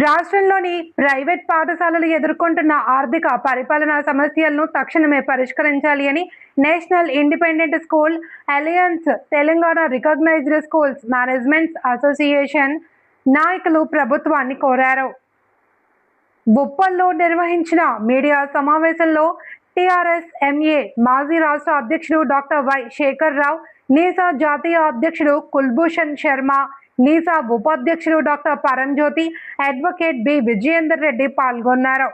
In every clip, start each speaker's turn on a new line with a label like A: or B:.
A: రాష్ట్రంలోని ప్రైవేట్ పాఠశాలలు ఎదుర్కొంటున్న ఆర్థిక పరిపాలనా సమస్యలను తక్షణమే పరిష్కరించాలి అని national independent school alliance Telangana recognized schools managements association నాయకులు ప్రభుత్వాన్ని కోరారు. బుప్పల్లో నిర్వహించిన మీడియా సమావేశంలో టీఆర్ఎస్ ఎంఏ మాజీ రాష్ట్ర అధ్యక్షుడు డాక్టర్ వై శేఖర్ రావు, నీసా జాతీయ అధ్యక్షుడు కుల్భూషణ్ శర్మ, నీసా ఉపాధ్యక్షుడు డాక్టర్ పరంజ్యోతి, అడ్వకేట్ బి విజయేందర్ రెడ్డి పాల్గొన్నారు.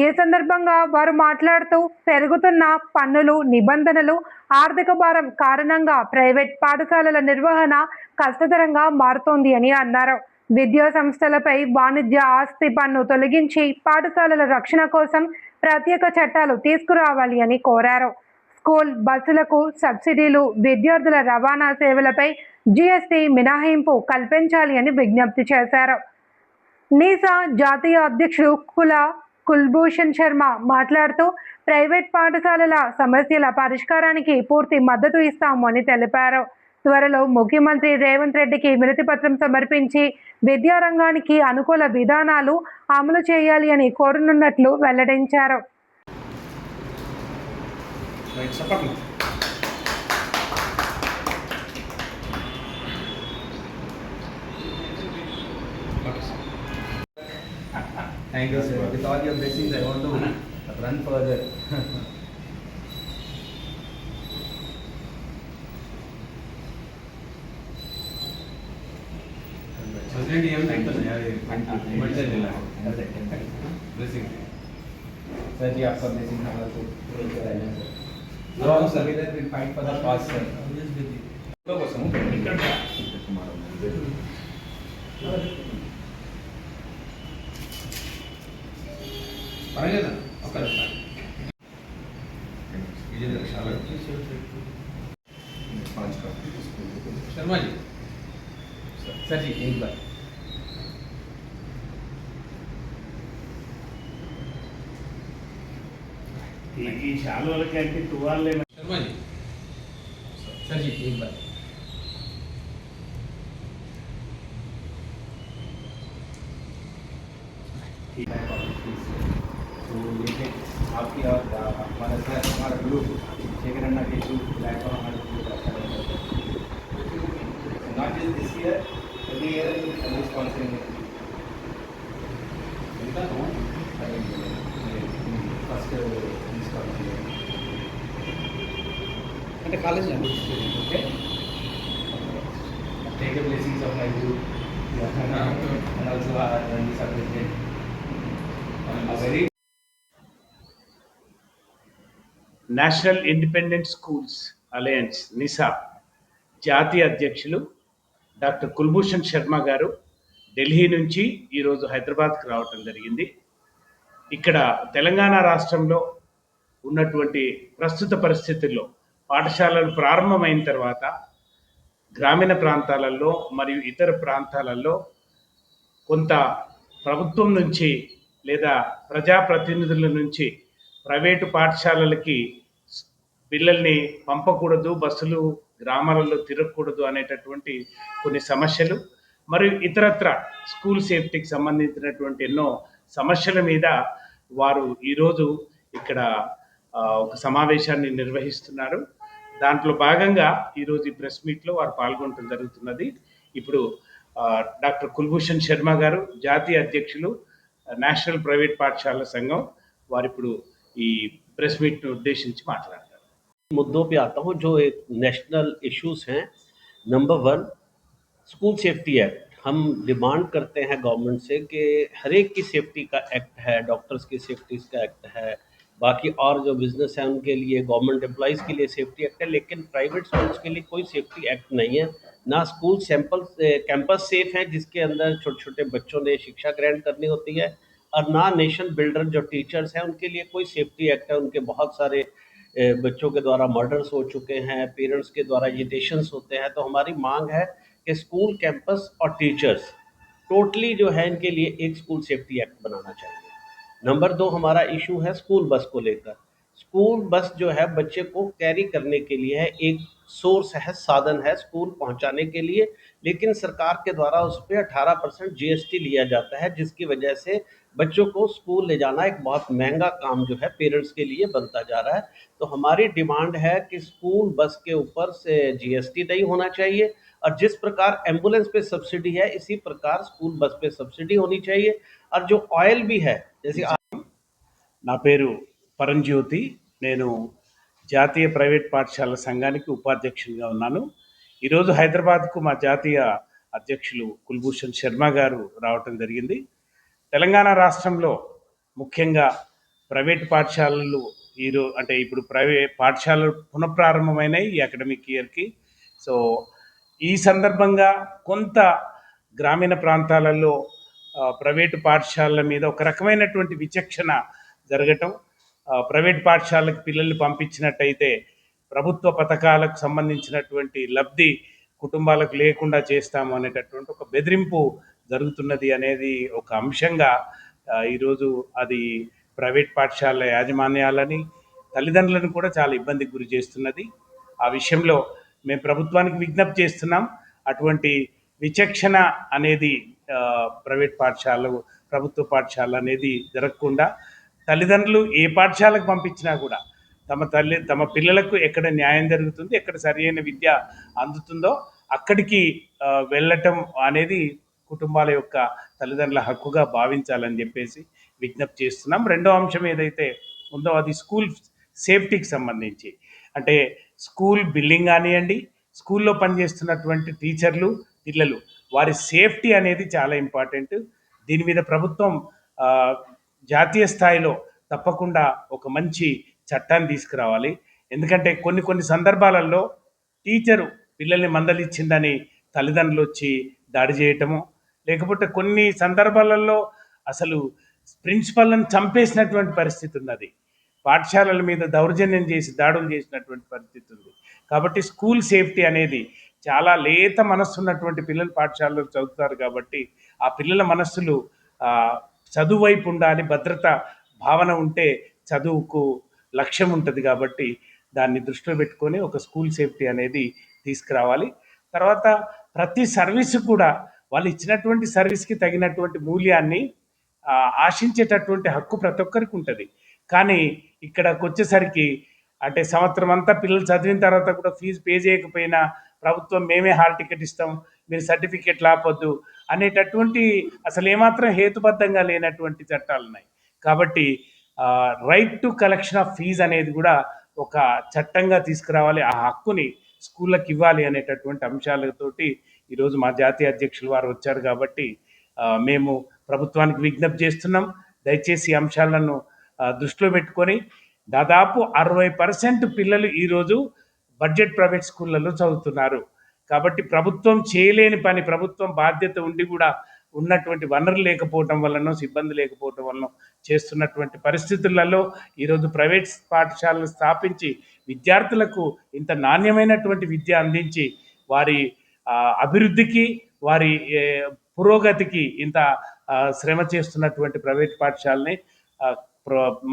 A: ఈ సందర్భంగా వారు మాట్లాడుతూ పెరుగుతున్న పన్నులు, నిబంధనలు, ఆర్థిక భారం కారణంగా ప్రైవేట్ పాఠశాలల నిర్వహణ కష్టతరంగా మారుతోంది అని అన్నారు. విద్యా సంస్థలపై వాణిజ్య ఆస్తి పన్ను తొలగించి పాఠశాలల రక్షణ కోసం ప్రత్యేక చట్టాలు తీసుకురావాలి అని కోరారు. స్కూల్ బస్సులకు సబ్సిడీలు, విద్యార్థుల రవాణా సేవలపై జీఎస్టీ మినహాయింపు కల్పించాలి అని విజ్ఞప్తి చేశారు. నీసా జాతీయ అధ్యక్షుడు కుల్భూషణ్ శర్మ మాట్లాడుతూ ప్రైవేట్ పాఠశాలల సమస్యల పరిష్కారానికి పూర్తి మద్దతు ఇస్తాము అని తెలిపారు. త్వరలో ముఖ్యమంత్రి రేవంత్ రెడ్డికి వినతి పత్రం సమర్పించి విద్యారంగానికి అనుకూల విధానాలు అమలు చేయాలి అని కోరనున్నట్లు వెల్లడించారు.
B: Thank you, sir. With all your blessings, I want to run further. Sir, जी आपका blessing हमारा तो sir together we'll fight for the cause, sir. Sharma ji, sir ji एक बार
C: शाल वाले क्या टुवाल ले
B: शर्मा जी, सर जी एक बार ठीक है। तो ये आपकी और हमारा सर हमारा ग्रुप शेखर अन्ना के ग्रुप ब्लैक और हमारे group not just this year every year sponsoring first అంటే కాలేజ్ అండి okay take the blessings of my group and also run this appreciate a very
C: National Independent Schools Alliance NISA జాతీయ అధ్యక్షులు doctor Kulbhushan Sharma గారు ఢిల్లీ నుంచి ఈరోజు హైదరాబాద్కి రావటం జరిగింది. ఇక్కడ తెలంగాణ రాష్ట్రంలో ఉన్నటువంటి ప్రస్తుత పరిస్థితుల్లో పాఠశాలలు ప్రారంభమైన తర్వాత గ్రామీణ ప్రాంతాలలో మరియు ఇతర ప్రాంతాలలో కొంత ప్రభుత్వం నుంచి లేదా ప్రజాప్రతినిధుల నుంచి ప్రైవేటు పాఠశాలలకి పిల్లల్ని పంపకూడదు, బస్సులు గ్రామాలలో తిరగకూడదు అనేటటువంటి కొన్ని సమస్యలు మరియు ఇతరత్ర స్కూల్ సేఫ్టీకి సంబంధించినటువంటి ఎన్నో సమస్యల మీద వారు ఈరోజు ఇక్కడ ఒక సమావేశాన్ని నిర్వహిస్తున్నారు. దాంట్లో భాగంగా ఈరోజు ఈ ప్రెస్ మీట్లో వారు పాల్గొనడం జరుగుతున్నది. ఇప్పుడు డాక్టర్ కుల్భూషణ్ శర్మ గారు జాతీయ అధ్యక్షులు నేషనల్ ప్రైవేట్ పాఠశాల సంఘం వారు ఇప్పుడు ఈ प्रेस मीट उद्देश्य माట్లాడతారు.
D: मुद्दों पे आता हूँ जो एक नेशनल इश्यूज हैं. Number 1 school safety act. हम डिमांड करते हैं गवर्नमेंट से कि हर एक की सेफ्टी का एक्ट है, डॉक्टर्स की सेफ्टी का एक्ट है, बाकी और जो बिजनेस है उनके लिए, गवर्नमेंट एम्प्लॉइज़ के लिए सेफ्टी एक्ट है, लेकिन प्राइवेट स्कूल्स के लिए कोई सेफ्टी एक्ट नहीं है. ना स्कूल कैंपस सेफ है जिसके अंदर छोटे छोटे बच्चों ने शिक्षा ग्रहण करनी होती है, और ना नेशन बिल्डर जो टीचर्स हैं उनके लिए कोई सेफ्टी एक्ट है. उनके बहुत सारे बच्चों के द्वारा मर्डर्स हो चुके हैं, पेरेंट्स के द्वारा एजिटेशंस होते हैं. तो हमारी मांग है कि स्कूल कैंपस और टीचर्स टोटली जो है इनके लिए एक स्कूल सेफ्टी एक्ट बनाना चाहिए. नंबर 2 हमारा इशू है स्कूल बस को लेकर. स्कूल बस जो है बच्चे को कैरी करने के लिए है, एक सोर्स है, साधन है स्कूल पहुंचाने के लिए, लेकिन सरकार के द्वारा उस पे 18% जीएसटी लिया जाता है, जिसकी वजह से बच्चों को स्कूल ले जाना एक बहुत महंगा काम जो है पेरेंट्स के लिए बनता जा रहा है। तो हमारी डिमांड है कि स्कूल बस के ऊपर से जीएसटी नहीं होना चाहिए, और जिस प्रकार एम्बुलेंस पे सब्सिडी है, इसी प्रकार स्कूल बस पे सब्सिडी होनी चाहिए। और जो ऑयल भी है, जैसे
C: నా పేరు పరంజ్యోతి. నేను జాతీయ ప్రైవేట్ పాఠశాల సంఘానికి ఉపాధ్యక్షునిగా ఉన్నాను. ఈరోజు హైదరాబాద్కు మా జాతీయ అధ్యక్షులు కుల్భూషణ్ శర్మ గారు రావటం జరిగింది. తెలంగాణ రాష్ట్రంలో ముఖ్యంగా ప్రైవేట్ పాఠశాలలు అంటే ఇప్పుడు పాఠశాలలు పునఃప్రారంభమైనాయి ఈ అకాడమిక్ ఇయర్కి. సో ఈ సందర్భంగా కొంత గ్రామీణ ప్రాంతాలలో ప్రైవేటు పాఠశాలల మీద ఒక రకమైనటువంటి విచక్షణ జరగటం, ప్రైవేట్ పాఠశాలకు పిల్లల్ని పంపించినట్టయితే ప్రభుత్వ పథకాలకు సంబంధించినటువంటి లబ్ధి కుటుంబాలకు లేకుండా చేస్తాము అనేటటువంటి ఒక బెదిరింపు జరుగుతున్నది అనేది ఒక అంశంగా ఈరోజు అది ప్రైవేట్ పాఠశాల యాజమాన్యాలని, తల్లిదండ్రులను కూడా చాలా ఇబ్బందికి గురి చేస్తున్నది. ఆ విషయంలో మేము ప్రభుత్వానికి విజ్ఞప్తి చేస్తున్నాం. అటువంటి విచక్షణ అనేది ప్రైవేట్ పాఠశాల, ప్రభుత్వ పాఠశాల అనేది జరగకుండా తల్లిదండ్రులు ఏ పాఠశాలకు పంపించినా కూడా తమ పిల్లలకు ఎక్కడ న్యాయం జరుగుతుంది, ఎక్కడ సరైన విద్య అందుతుందో అక్కడికి వెళ్ళటం అనేది కుటుంబాల యొక్క తల్లిదండ్రుల హక్కుగా భావించాలని చెప్పేసి విజ్ఞప్తి చేస్తున్నాం. రెండో అంశం ఏదైతే ఉందో అది స్కూల్ సేఫ్టీకి సంబంధించి. అంటే స్కూల్ బిల్డింగ్ కానివ్వండి, స్కూల్లో పనిచేస్తున్నటువంటి టీచర్లు, పిల్లలు, వారి సేఫ్టీ అనేది చాలా ఇంపార్టెంట్. దీని మీద ప్రభుత్వం జాతీయ స్థాయిలో తప్పకుండా ఒక మంచి చట్టాన్ని తీసుకురావాలి. ఎందుకంటే కొన్ని సందర్భాలలో టీచరు పిల్లల్ని మందలిచ్చిందని తల్లిదండ్రులు వచ్చి దాడి చేయటము, లేకపోతే కొన్ని సందర్భాలలో అసలు ప్రిన్సిపల్ని చంపేసినటువంటి పరిస్థితి ఉన్నది. పాఠశాలల మీద దౌర్జన్యం చేసి దాడులు చేసినటువంటి పరిస్థితి ఉంది. కాబట్టి స్కూల్ సేఫ్టీ అనేది చాలా లేత మనస్సు ఉన్నటువంటి పిల్లలు పాఠశాలలో చదువుతారు. కాబట్టి ఆ పిల్లల మనస్సులు చదువు వైపు ఉండాలి, భద్రత భావన ఉంటే చదువుకు లక్ష్యం ఉంటుంది. కాబట్టి దాన్ని దృష్టిలో పెట్టుకొని ఒక స్కూల్ సేఫ్టీ అనేది తీసుకురావాలి. తర్వాత ప్రతి సర్వీసు కూడా వాళ్ళు ఇచ్చినటువంటి సర్వీస్కి తగినటువంటి మూల్యాన్ని ఆశించేటటువంటి హక్కు ప్రతి ఒక్కరికి ఉంటుంది. కానీ ఇక్కడికి వచ్చేసరికి అంటే సంవత్సరం అంతా పిల్లలు చదివిన తర్వాత కూడా ఫీజు పే చేయకపోయినా ప్రభుత్వం మేమే హాల్ టికెట్ ఇస్తాం, మీరు సర్టిఫికెట్ ఆపొద్దు అనేటటువంటి అసలు ఏమాత్రం హేతుబద్ధంగా లేనటువంటి చట్టాలు ఉన్నాయి. కాబట్టి right to collection of fees అనేది కూడా ఒక చట్టంగా తీసుకురావాలి, ఆ హక్కుని స్కూళ్ళకి ఇవ్వాలి అనేటటువంటి అంశాలతోటి ఈరోజు మా జాతీయ అధ్యక్షులు వారు వచ్చారు. కాబట్టి మేము ప్రభుత్వానికి విజ్ఞప్తి చేస్తున్నాం, దయచేసి ఈ అంశాలను దృష్టిలో పెట్టుకొని దాదాపు 60% పిల్లలు ఈరోజు బడ్జెట్ ప్రైవేట్ స్కూళ్ళలో చదువుతున్నారు. కాబట్టి ప్రభుత్వం చేయలేని పని, ప్రభుత్వం బాధ్యత ఉండి కూడా ఉన్నటువంటి వనరులు లేకపోవటం వలన, సిబ్బంది లేకపోవటం వలన చేస్తున్నటువంటి పరిస్థితులలో ఈరోజు ప్రైవేట్ పాఠశాలలు స్థాపించి విద్యార్థులకు ఇంత నాణ్యమైనటువంటి విద్య అందించి వారి అభివృద్ధికి, వారి పురోగతికి ఇంత శ్రమ చేస్తున్నటువంటి ప్రైవేట్ పాఠశాలని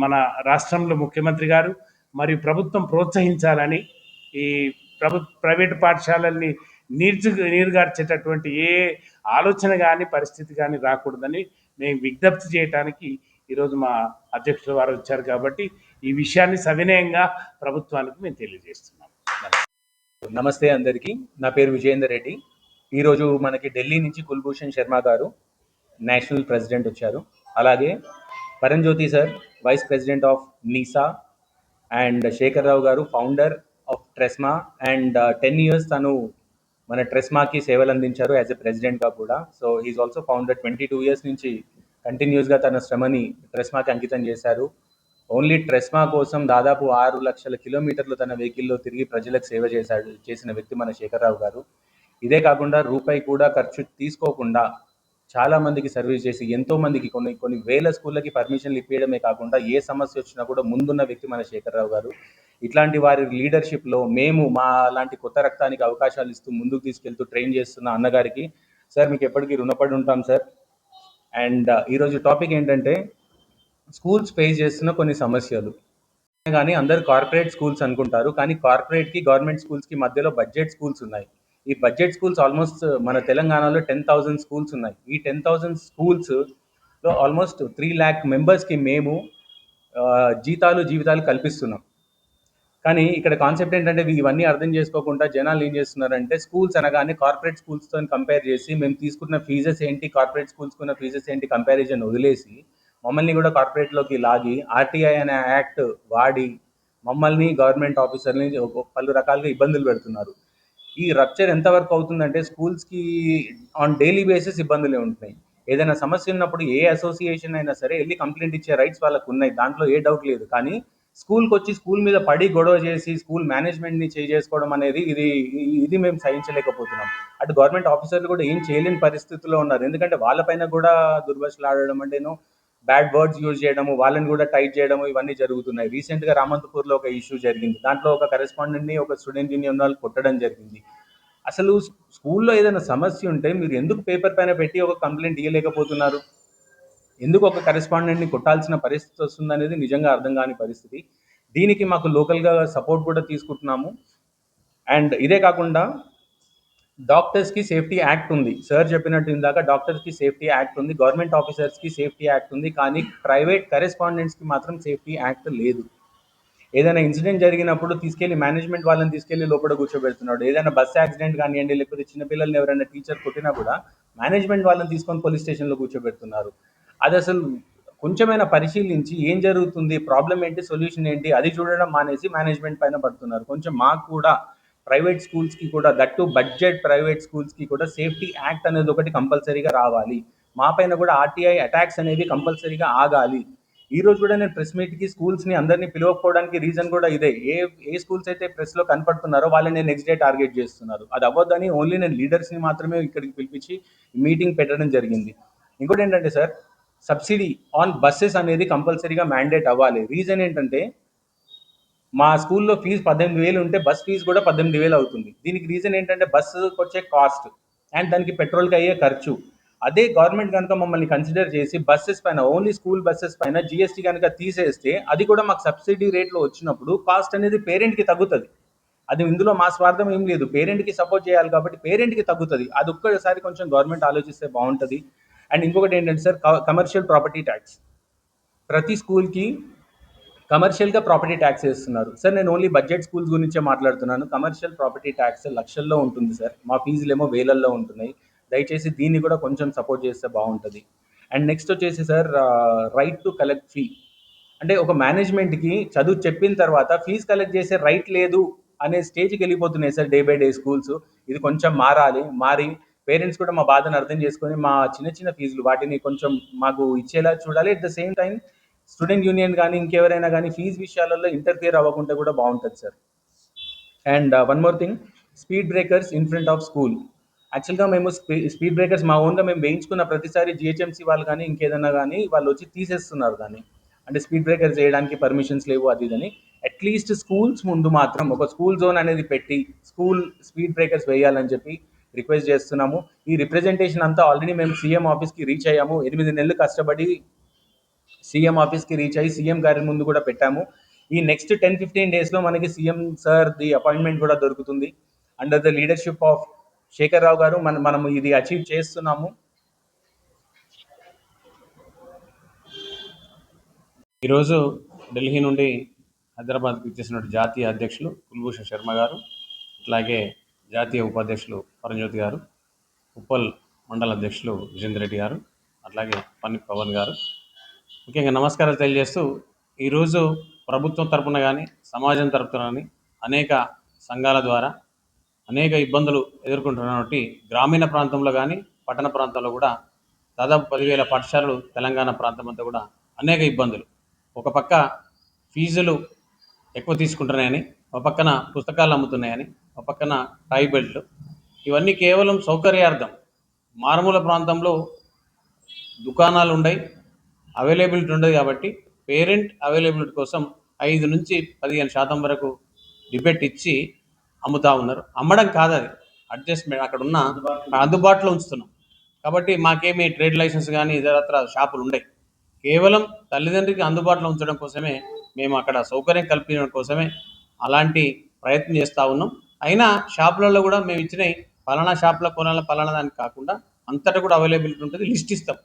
C: మన రాష్ట్రంలో ముఖ్యమంత్రి గారు మరియు ప్రభుత్వం ప్రోత్సహించాలని, ఈ ప్రైవేటు పాఠశాలల్ని నీరుగార్చేటటువంటి ఏ ఆలోచన కానీ పరిస్థితి కానీ రాకూడదని మేము విజ్ఞప్తి చేయడానికి ఈరోజు మా అధ్యక్షుల వారు వచ్చారు. కాబట్టి ఈ విషయాన్ని సవినయంగా ప్రభుత్వానికి మేము తెలియజేస్తున్నాం.
B: నమస్తే అందరికీ, నా పేరు విజయేందర్ రెడ్డి. ఈరోజు మనకి ఢిల్లీ నుంచి కుల్భూషణ్ శర్మ గారు నేషనల్ ప్రెసిడెంట్ వచ్చారు. అలాగే Paramjyothi sir vice president of NISA, and Shekhar Rao గారు founder of TRESMA, and 10 years తను మన ట్రెస్మాకి సేవలు అందించారు యాజ్ ఎ ప్రెసిడెంట్గా కూడా. So he's also founder. 22 years నుంచి కంటిన్యూస్గా తన శ్రమని ట్రెస్మాకి అంకితం చేశారు. ఓన్లీ ట్రెస్మా కోసం దాదాపు 6 లక్షల కిలోమీటర్లు తన వెహికల్లో తిరిగి ప్రజలకు సేవ చేసిన వ్యక్తి మన శేఖర్రావు గారు. ఇదే కాకుండా రూపాయి కూడా ఖర్చు తీసుకోకుండా చాలామందికి సర్వీస్ చేసి ఎంతోమందికి కొన్ని వేల స్కూళ్ళకి పర్మిషన్లు ఇప్పించడమే కాకుండా ఏ సమస్య వచ్చినా కూడా ముందున్న వ్యక్తి మన శేఖర్రావు గారు. ఇట్లాంటి వారి లీడర్షిప్లో మేము మా లాంటి కొత్త రక్తానికి అవకాశాలు ఇస్తూ ముందుకు తీసుకెళ్తూ ట్రైన్ చేస్తున్న అన్నగారికి సార్ మీకు ఎప్పటికీ రుణపడి ఉంటాం సార్. అండ్ ఈరోజు టాపిక్ ఏంటంటే స్కూల్స్ ఫేస్ చేస్తున్న కొన్ని సమస్యలు. కానీ అందరు కార్పొరేట్ స్కూల్స్ అనుకుంటారు, కానీ కార్పొరేట్కి గవర్నమెంట్ స్కూల్స్కి మధ్యలో బడ్జెట్ స్కూల్స్ ఉన్నాయి. ఈ బడ్జెట్ స్కూల్స్ ఆల్మోస్ట్ మన తెలంగాణలో 10,000 స్కూల్స్ ఉన్నాయి. ఈ 10,000 స్కూల్స్లో ఆల్మోస్ట్ 3,00,000 మెంబర్స్కి మేము జీవితాలు కల్పిస్తున్నాం. కానీ ఇక్కడ కాన్సెప్ట్ ఏంటంటే ఇవన్నీ అర్థం చేసుకోకుండా జనాలు ఏం చేస్తున్నారంటే స్కూల్స్ అనగానే కార్పొరేట్ స్కూల్స్తో కంపేర్ చేసి మేము తీసుకున్న ఫీజెస్ ఏంటి, కార్పొరేట్ స్కూల్స్కున్న ఫీజెస్ ఏంటి కంపారిజన్ వదిలేసి మమ్మల్ని కూడా కార్పొరేట్లోకి లాగి ఆర్టీఐ అనే యాక్ట్ వాడి మమ్మల్ని గవర్నమెంట్ ఆఫీసర్ని పలు రకాలుగా ఇబ్బందులు పెడుతున్నారు. ఈ రప్చర్ ఎంతవరకు అవుతుందంటే స్కూల్స్కి ఆన్ డైలీ బేసిస్ ఇబ్బందులే ఉంటున్నాయి. ఏదైనా సమస్య ఉన్నప్పుడు ఏ అసోసియేషన్ అయినా సరే వెళ్ళి కంప్లైంట్ ఇచ్చే రైట్స్ వాళ్ళకు ఉన్నాయి, దాంట్లో ఏ డౌట్ లేదు. కానీ స్కూల్కి వచ్చి స్కూల్ మీద పడి గొడవ చేసి స్కూల్ మేనేజ్మెంట్ని చేసుకోవడం అనేది ఇది మేము సహించలేకపోతున్నాం. అటు గవర్నమెంట్ ఆఫీసర్లు కూడా ఏం చేయలేని పరిస్థితుల్లో ఉన్నారు. ఎందుకంటే వాళ్ళపైన కూడా దుర్భాషలు ఆడడం అంటేనో బ్యాడ్ వర్డ్స్ యూజ్ చేయడము, వాళ్ళని కూడా టైట్ చేయడము ఇవన్నీ జరుగుతున్నాయి. రీసెంట్గా రామంతపూర్లో ఒక ఇష్యూ జరిగింది. దాంట్లో ఒక కరెస్పాండెంట్ని ఒక స్టూడెంట్ యూనియన్ వాళ్ళు కొట్టడం జరిగింది. అసలు స్కూల్లో ఏదైనా సమస్య ఉంటే మీరు ఎందుకు పేపర్ పైన పెట్టి ఒక కంప్లైంట్ ఇవ్వలేకపోతున్నారు? ఎందుకు ఒక కరెస్పాండెంట్ని కొట్టాల్సిన పరిస్థితి వస్తుందనేది నిజంగా అర్థం కాని పరిస్థితి. దీనికి మాకు లోకల్గా సపోర్ట్ కూడా తీసుకుంటున్నాము. అండ్ ఇదే కాకుండా డాక్టర్స్కి సేఫ్టీ యాక్ట్ ఉంది. సార్ చెప్పినట్టు ఇందాక డాక్టర్స్కి సేఫ్టీ యాక్ట్ ఉంది, గవర్నమెంట్ ఆఫీసర్స్కి సేఫ్టీ యాక్ట్ ఉంది. కానీ ప్రైవేట్ కరెస్పాండెంట్స్కి మాత్రం సేఫ్టీ యాక్ట్ లేదు. ఏదైనా ఇన్సిడెంట్ జరిగినప్పుడు మేనేజ్మెంట్ వాళ్ళని తీసుకెళ్లి లోపల కూర్చోబెడుతున్నాడు. ఏదైనా బస్ యాక్సిడెంట్ కానివ్వండి, లేకపోతే చిన్నపిల్లల్ని ఎవరైనా టీచర్ కొట్టినా కూడా మేనేజ్మెంట్ వాళ్ళని తీసుకొని పోలీస్ స్టేషన్లో కూర్చోబెడుతున్నారు. అది అసలు కొంచెమైనా పరిశీలించి ఏం జరుగుతుంది, ప్రాబ్లం ఏంటి, సొల్యూషన్ ఏంటి అది చూడడం మానేసి మేనేజ్మెంట్ పైన పడుతున్నారు. కొంచెం మాకు కూడా ప్రైవేట్ స్కూల్స్కి కూడా దట్టు బడ్జెట్ ప్రైవేట్ స్కూల్స్కి కూడా సేఫ్టీ యాక్ట్ అనేది ఒకటి కంపల్సరీగా రావాలి. మా పైన కూడా ఆర్టీఐ అటాక్స్ అనేది కంపల్సరీగా ఆగాలి. ఈ రోజు కూడా నేను ప్రెస్ మీట్కి స్కూల్స్ని అందరినీ పిలవకపోవడానికి రీజన్ కూడా ఇదే. ఏ స్కూల్స్ అయితే ప్రెస్లో కనపడుతున్నారో వాళ్ళని నెక్స్ట్ డే టార్గెట్ చేస్తున్నారు. అది అవ్వద్దని ఓన్లీ నేను లీడర్స్ని మాత్రమే ఇక్కడికి పిలిపించి మీటింగ్ పెట్టడం జరిగింది. ఇంకోటి ఏంటంటే సార్, సబ్సిడీ ఆన్ బస్సెస్ అనేది కంపల్సరీగా మ్యాండేట్ అవ్వాలి. రీజన్ ఏంటంటే మా స్కూల్లో ఫీజు 18,000 ఉంటే బస్ ఫీజు కూడా 18,000 అవుతుంది. దీనికి రీజన్ ఏంటంటే బస్సుకి వచ్చే కాస్ట్ అండ్ దానికి పెట్రోల్కి అయ్యే ఖర్చు. అదే గవర్నమెంట్ కనుక మమ్మల్ని కన్సిడర్ చేసి బస్సెస్ పైన, ఓన్లీ స్కూల్ బస్సెస్ పైన జిఎస్టీ కనుక తీసేస్తే అది కూడా మాకు సబ్సిడీ రేట్లో వచ్చినప్పుడు కాస్ట్ అనేది పేరెంట్కి తగ్గుతుంది. అది ఇందులో మా స్వార్థం ఏం లేదు, పేరెంట్కి సపోర్ట్ చేయాలి కాబట్టి పేరెంట్కి తగ్గుతుంది. అది ఒక్కసారి కొంచెం గవర్నమెంట్ ఆలోచిస్తే బాగుంటుంది. అండ్ ఇంకొకటి ఏంటంటే సార్, కమర్షియల్ ప్రాపర్టీ ట్యాక్స్. ప్రతి స్కూల్కి కమర్షియల్గా ప్రాపర్టీ ట్యాక్స్ వేస్తున్నారు సార్. నేను ఓన్లీ బడ్జెట్ స్కూల్స్ గురించే మాట్లాడుతున్నాను. కమర్షియల్ ప్రాపర్టీ ట్యాక్స్ లక్షల్లో ఉంటుంది సార్, మా ఫీజులేమో వేలల్లో ఉంటున్నాయి. దయచేసి దీన్ని కూడా కొంచెం సపోర్ట్ చేస్తే బాగుంటుంది. అండ్ నెక్స్ట్ వచ్చేసి sir, right to collect fee. అంటే ఒక మేనేజ్మెంట్కి చదువు చెప్పిన తర్వాత ఫీజు కలెక్ట్ చేసే రైట్ లేదు అనే స్టేజ్కి వెళ్ళిపోతున్నాయి sir day by day schools. ఇది కొంచెం మారి పేరెంట్స్ కూడా మా బాధను అర్థం చేసుకొని మా చిన్న ఫీజులు వాటిని కొంచెం మాకు ఇచ్చేలా చూడాలి. At the same time student union కానీ ఇంకెవరైనా కానీ ఫీజు విషయాలలో ఇంటర్ఫియర్ అవ్వకుండా కూడా బాగుంటుంది sir. And one more thing, speed breakers in front of school. యాక్చువల్గా మేము స్పీడ్ బ్రేకర్స్ మా ఓన్గా మేము వేయించుకున్న ప్రతిసారి జిహెచ్ఎంసీ వాళ్ళు కానీ ఇంకేదన్నా కానీ వాళ్ళు వచ్చి తీసేస్తున్నారు. దాన్ని అంటే స్పీడ్ బ్రేకర్స్ చేయడానికి పర్మిషన్స్ లేవు అది ఇదని. అట్లీస్ట్ స్కూల్స్ ముందు మాత్రం ఒక స్కూల్ జోన్ అనేది పెట్టి స్కూల్ స్పీడ్ బ్రేకర్స్ వేయాలని చెప్పి రిక్వెస్ట్ చేస్తున్నాము. ఈ రిప్రజెంటేషన్ అంతా ఆల్రెడీ మేము సీఎం ఆఫీస్కి రీచ్ అయ్యాము. 8 నెలలు కష్టపడి సీఎం ఆఫీస్కి రీచ్ అయ్యి సీఎం గారి ముందు కూడా పెట్టాము. ఈ నెక్స్ట్ 10-15 డేస్లో మనకి సీఎం సార్ ది అపాయింట్మెంట్ కూడా దొరుకుతుంది. Under the leadership of Shekhar Rao గారు మనము ఇది అచీవ్ చేస్తున్నాము. ఈరోజు ఢిల్లీ నుండి హైదరాబాద్కి ఇచ్చేసిన జాతీయ అధ్యక్షులు కుల్భూషణ్ శర్మ గారు, అట్లాగే జాతీయ ఉపాధ్యక్షులు పరంజ్యోతి గారు, ఉప్పల్ మండల అధ్యక్షులు విజేందర్ రెడ్డి గారు, అట్లాగే పన్ని పవన్ గారు, ముఖ్యంగా నమస్కారాలు తెలియజేస్తూ, ఈరోజు ప్రభుత్వం తరపున కానీ సమాజం తరపున కానీ అనేక సంఘాల ద్వారా అనేక ఇబ్బందులు ఎదుర్కొంటున్నటువంటి గ్రామీణ ప్రాంతంలో కానీ పట్టణ ప్రాంతాల్లో కూడా దాదాపు 10,000 పాఠశాలలు తెలంగాణ ప్రాంతం అంతా కూడా అనేక ఇబ్బందులు. ఒక పక్క ఫీజులు ఎక్కువ తీసుకుంటున్నాయని, ఒక పక్కన పుస్తకాలు అమ్ముతున్నాయని, ఒక పక్కన టై బెల్ట్లు, ఇవన్నీ కేవలం సౌకర్యార్థం. మారుమూల ప్రాంతంలో దుకాణాలు ఉండయి, అవైలబిలిటీ ఉండదు కాబట్టి పేరెంట్ అవైలబిలిటీ కోసం 5-15% వరకు డిబెట్ ఇచ్చి అమ్ముతూ ఉన్నారు. అమ్మడం కాదు, అది అడ్జస్ట్మెంట్, అక్కడ ఉన్న అందుబాటులో ఉంచుతున్నాం. కాబట్టి మాకేమీ ట్రేడ్ లైసెన్స్ కానీ ఇతరత్ర షాపులు ఉండయి. కేవలం తల్లిదండ్రికి అందుబాటులో ఉంచడం కోసమే, మేము అక్కడ సౌకర్యం కల్పించడం కోసమే అలాంటి ప్రయత్నం చేస్తూ ఉన్నాం. అయినా షాపులలో కూడా మేము ఇచ్చినవి
E: పలానా షాప్లో కొనాలి పలానా దానికి కాకుండా అంతటా కూడా అవైలబిలిటీ ఉంటుంది. లిస్ట్ ఇస్తాం,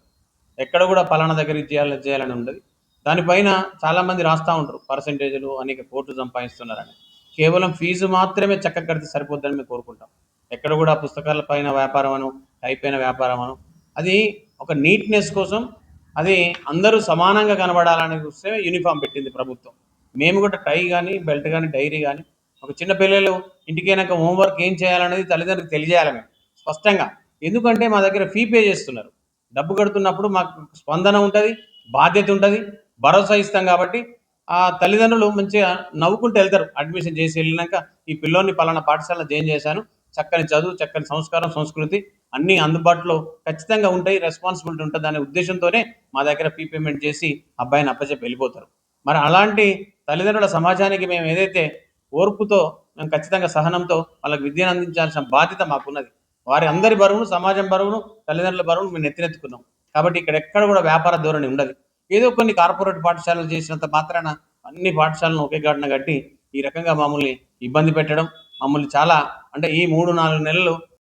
E: ఎక్కడ కూడా పలానా దగ్గర ఇది చేయాలి అది చేయాలని ఉండదు. దానిపైన చాలామంది రాస్తూ ఉంటారు పర్సంటేజ్లు అనేక కోట్లు సంపాదిస్తున్నారని. కేవలం ఫీజు మాత్రమే చక్కగా కడితే సరిపోద్దని మేము కోరుకుంటాం. ఎక్కడ కూడా పుస్తకాల పైన వ్యాపారం అను, టైప్ అయిన వ్యాపారం అను, అది ఒక నీట్నెస్ కోసం, అది అందరూ సమానంగా కనబడాలని చూస్తే యూనిఫామ్ పెట్టింది ప్రభుత్వం. మేము కూడా టై కానీ బెల్ట్ కానీ డైరీ కానీ, ఒక చిన్న పిల్లలు ఇంటికైనాక హోంవర్క్ ఏం చేయాలనేది తల్లిదండ్రులకు తెలియజేయాలి మేము స్పష్టంగా. ఎందుకంటే మా దగ్గర ఫీ పే చేస్తున్నారు, డబ్బు కడుతున్నప్పుడు మాకు స్పందన ఉంటుంది, బాధ్యత ఉంటుంది, భరోసా ఇస్తాం. కాబట్టి ఆ తల్లిదండ్రులు మంచిగా నవ్వుకుంటూ వెళ్తారు. అడ్మిషన్ చేసి వెళ్ళినాక ఈ పిల్లోని పలానా పాఠశాలలో జాయిన్ చేశాను, చక్కని చదువు, చక్కని సంస్కారం, సంస్కృతి అన్నీ అందుబాటులో ఖచ్చితంగా ఉంటాయి, రెస్పాన్సిబిలిటీ ఉంటుంది అనే ఉద్దేశంతోనే మా దగ్గర ఫీ పేమెంట్ చేసి అబ్బాయిని అప్పచెప్పి వెళ్ళిపోతారు. మరి అలాంటి తల్లిదండ్రుల సమాజానికి మేము ఏదైతే ఓర్పుతో, మేము ఖచ్చితంగా సహనంతో వాళ్ళకి విద్యను అందించాల్సిన బాధ్యత మాకున్నది. వారి అందరి బరువును, సమాజం బరువును, తల్లిదండ్రుల బరువును మేము నెత్తినెత్తుకున్నాం. కాబట్టి ఇక్కడ ఎక్కడ కూడా వ్యాపార ధోరణి ఉండదు. ఏదో కొన్ని కార్పొరేట్ పాఠశాలలు చేసినంత మాత్రాన అన్ని పాఠశాలను ఒకే గాడిన కట్టి ఈ రకంగా మమ్మల్ని ఇబ్బంది పెట్టడం, మమ్మల్ని చాలా అంటే ఈ 3-4 నెలలు